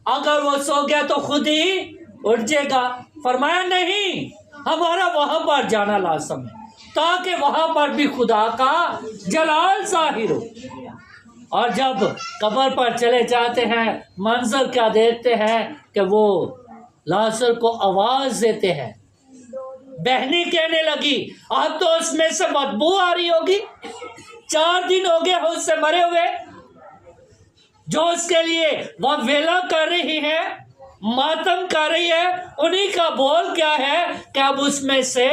اگر وہ سو گیا تو خود ہی اٹھ جائے گا. فرمایا نہیں، ہمارا وہاں پر جانا لازم ہے تاکہ وہاں پر بھی خدا کا جلال ظاہر ہو. اور جب قبر پر چلے جاتے ہیں منظر کیا دیکھتے ہیں کہ وہ لازر کو آواز دیتے ہیں. بہنی کہنے لگی اب تو اس میں سے بدبو آ رہی ہوگی، 4 دن ہو گئے اس سے مرے ہوئے. جو اس کے لیے وہ ویلا کر رہی ہے، ماتم کر رہی ہے، انہی کا بول کیا ہے کہ اب اس میں سے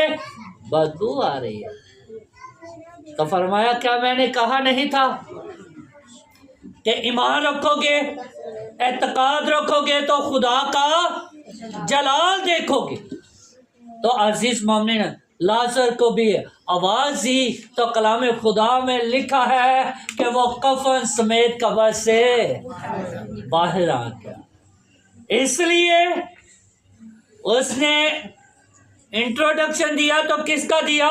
بدبو آ رہی ہے. تو فرمایا کیا میں نے کہا نہیں تھا کہ ایمان رکھو گے، اعتقاد رکھو گے تو خدا کا جلال دیکھو گے. تو عزیز مومنین، لازر کو بھی آواز دی تو کلام خدا میں لکھا ہے کہ وہ کفن سمیت قبر سے باہر آ گیا. اس لیے اس نے انٹروڈکشن دیا تو کس کا دیا؟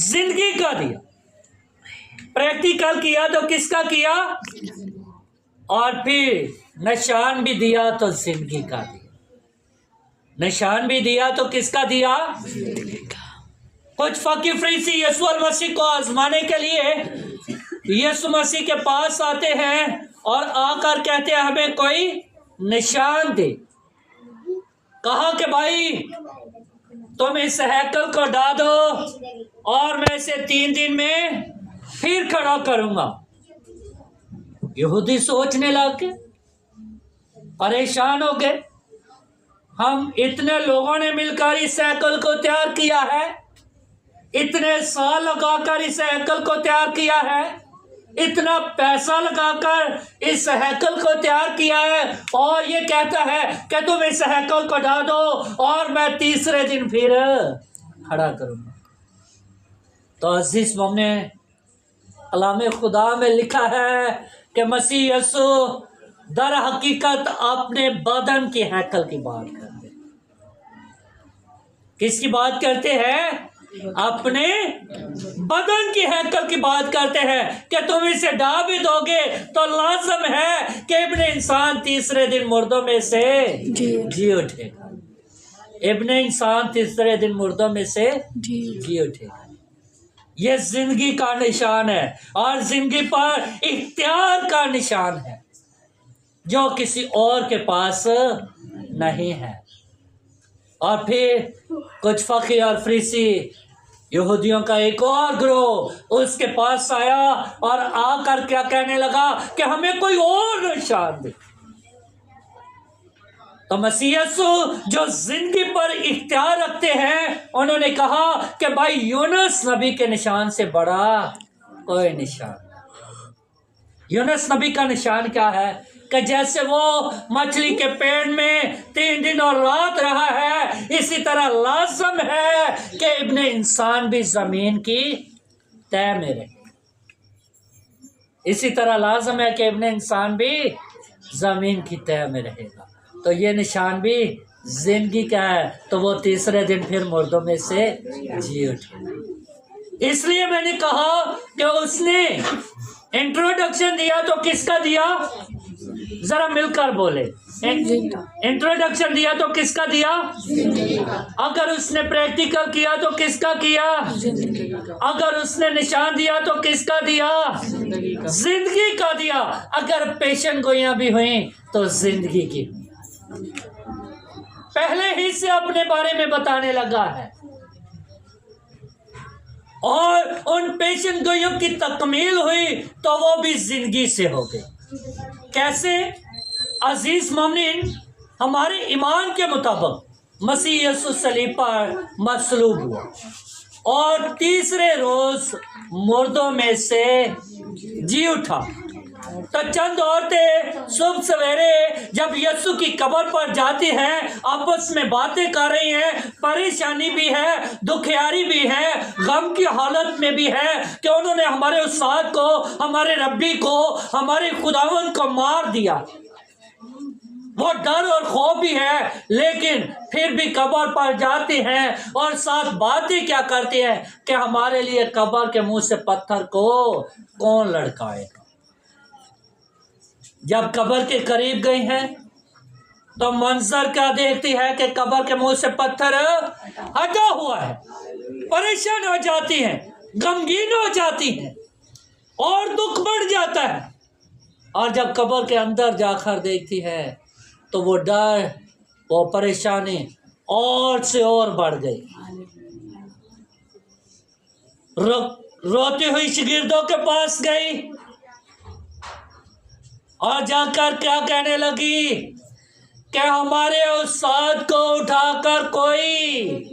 زندگی کا دیا. پریکٹیکل کیا تو کس کا کیا؟ اور پھر نشان بھی دیا تو زندگی کا دیا. نشان بھی دیا تو کس کا دیا؟ کچھ فقی فریسی یسوع المسیح کو آزمانے کے لیے یسوع مسیح کے پاس آتے ہیں اور آ کر کہتے ہیں ہمیں کوئی نشان دے. کہا کہ بھائی تم اس ہیکل کو ڈھا دو اور میں اسے 3 دن میں پھر کھڑا کروں گا. یہودی سوچنے لگے، پریشان ہو گئے، ہم اتنے لوگوں نے مل کر اس ہیکل کو تیار کیا ہے، اتنے سال لگا کر اس ہیکل کو تیار کیا ہے، اتنا پیسہ لگا کر اس ہیکل کو تیار کیا ہے، اور یہ کہتا ہے کہ تم اس ہیکل کو ڈھا دو اور میں تیسرے دن پھر کھڑا کروں گا. تو عزیز مومنین، کلام خدا میں لکھا ہے کہ مسیح یسوع در حقیقت اپنے بدن کے ہیکل کی بات کرتے ہیں. کس کی بات کرتے ہیں؟ اپنے بدن کی ہیکل کی بات کرتے ہیں کہ تم اسے ڈھا بھی دو گے تو لازم ہے کہ ابن انسان تیسرے دن مردوں میں سے جی اٹھے گا. ابن انسان تیسرے دن مردوں میں سے جی اٹھے گا. یہ زندگی کا نشان ہے اور زندگی پر اختیار کا نشان ہے جو کسی اور کے پاس نہیں ہے. اور پھر کچھ فقی اور فریسی یہودیوں کا ایک اور گروہ اس کے پاس آیا اور آ کر کیا کہنے لگا کہ ہمیں کوئی اور نشان دے. تو مسیح یسوع جو زندگی پر اختیار رکھتے ہیں انہوں نے کہا کہ بھائی یونس نبی کے نشان سے بڑا کوئی نشان. یونس نبی کا نشان کیا ہے؟ کہ جیسے وہ مچھلی کے پیٹ میں 3 دن اور رات رہا ہے، اسی طرح لازم ہے کہ ابن انسان بھی زمین کی تہ میں رہے. اسی طرح لازم ہے کہ ابن انسان بھی زمین کی تہ میں رہے گا. تو یہ نشان بھی زندگی کا ہے. تو وہ تیسرے دن پھر مردوں میں سے جی اٹھے. اس لیے میں نے کہا کہ اس نے انٹروڈکشن دیا تو کس کا دیا؟ ذرا مل کر بولے. انٹروڈکشن دیا تو کس کا دیا؟ اگر اس نے پریکٹیکل کیا تو کس کا کیا؟ اگر اس نے نشان دیا تو کس کا دیا؟ زندگی کا دیا. اگر پیشن گوئیاں بھی ہوئیں تو زندگی کی. پہلے ہی سے اپنے بارے میں بتانے لگا ہے اور ان پیشن گوئیوں کی تکمیل ہوئی تو وہ بھی زندگی سے ہو گئی. کیسے؟ عزیز مومنین، ہمارے ایمان کے مطابق مسیح یسوع صلیب پر مصلوب ہوا اور تیسرے روز مردوں میں سے جی اٹھا. تو چند عورتیں صبح سویرے جب یسوع کی قبر پر جاتی ہیں آپس میں باتیں کر رہی ہیں، پریشانی بھی ہے، دکھیاری بھی ہے، غم کی حالت میں بھی ہے کہ انہوں نے ہمارے استاد کو، ہمارے ربی کو، ہمارے خداوند کو مار دیا. وہ ڈر اور خوف بھی ہے، لیکن پھر بھی قبر پر جاتے ہیں اور ساتھ باتیں کیا کرتے ہیں کہ ہمارے لیے قبر کے منہ سے پتھر کو کون لڑکائے گا. جب قبر کے قریب گئی ہیں تو منظر کیا دیکھتی ہے کہ قبر کے منہ سے پتھر ہٹا ہوا ہے، پریشان ہو جاتی ہیں، غمگین ہو جاتی ہیں اور دکھ بڑھ جاتا ہے۔ اور جب قبر کے اندر جا کر دیکھتی ہے تو وہ ڈر، وہ پریشانی اور سے اور بڑھ گئی۔ روتی ہوئی شاگردوں کے پاس گئی اور جا کر کیا کہنے لگی کہ ہمارے استاد کو اٹھا کر کوئی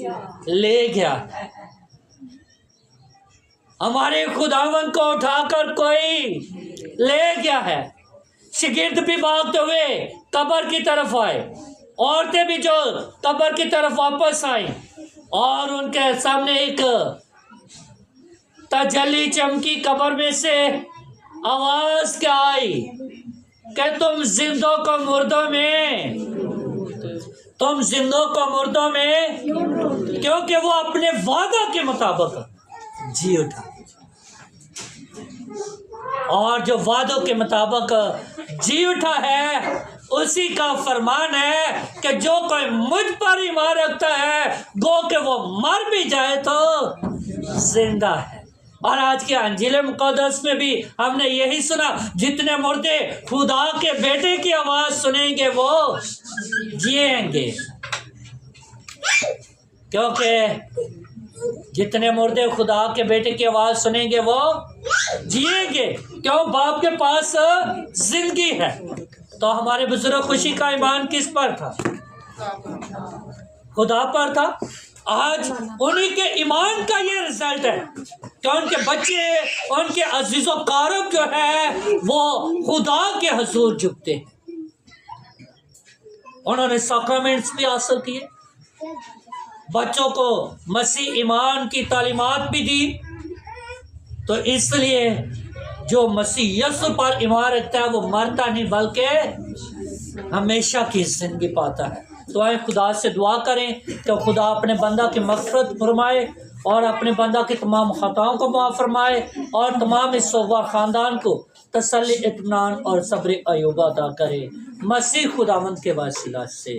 لے گیا، ہمارے خداوند کو اٹھا کر کوئی لے گیا ہے۔ شاگرد بھی بھاگتے ہوئے قبر کی طرف آئے، عورتیں بھی جو قبر کی طرف واپس آئیں، اور ان کے سامنے ایک تجلی چمکی قبر میں سے، آواز کیا آئی کہ تم زندوں کو مردوں میں کیونکہ وہ اپنے وعدہ کے مطابق جی اٹھا، اور جو وعدوں کے مطابق جی اٹھا ہے اسی کا فرمان ہے کہ جو کوئی مجھ پر ایمان رکھتا ہے گو کہ وہ مر بھی جائے تو زندہ ہے۔ اور آج کے انجیل مقدس میں بھی ہم نے یہی سنا، جتنے مردے خدا کے بیٹے کی آواز سنیں گے وہ جیئیں گے، کیونکہ جتنے مردے خدا کے بیٹے کی آواز سنیں گے وہ جیئیں گے، کیوں؟ باپ کے پاس زندگی ہے۔ تو ہمارے بزرگ خوشی کا ایمان کس پر تھا؟ خدا پر تھا۔ آج انہی کے ایمان کا یہ رزلٹ ہے کہ ان کے بچے، ان کے عزیز و قارب جو ہے وہ خدا کے حضور جھکتے ہیں۔ انہوں نے سیکرمنٹس بھی حاصل کیے، بچوں کو مسیح ایمان کی تعلیمات بھی دی۔ تو اس لیے جو مسیح یسوع پر ایمان رکھتا ہے وہ مرتا نہیں بلکہ ہمیشہ کی زندگی پاتا ہے۔ تو آئے خدا سے دعا کریں کہ خدا اپنے بندہ کی مغفرت فرمائے اور اپنے بندہ کی تمام خطاؤں کو معاف فرمائے، اور تمام اس سوگوار خاندان کو تسلی، اطمینان اور صبر ایوب عطا کرے، مسیح خداوند کے وسیلہ سے۔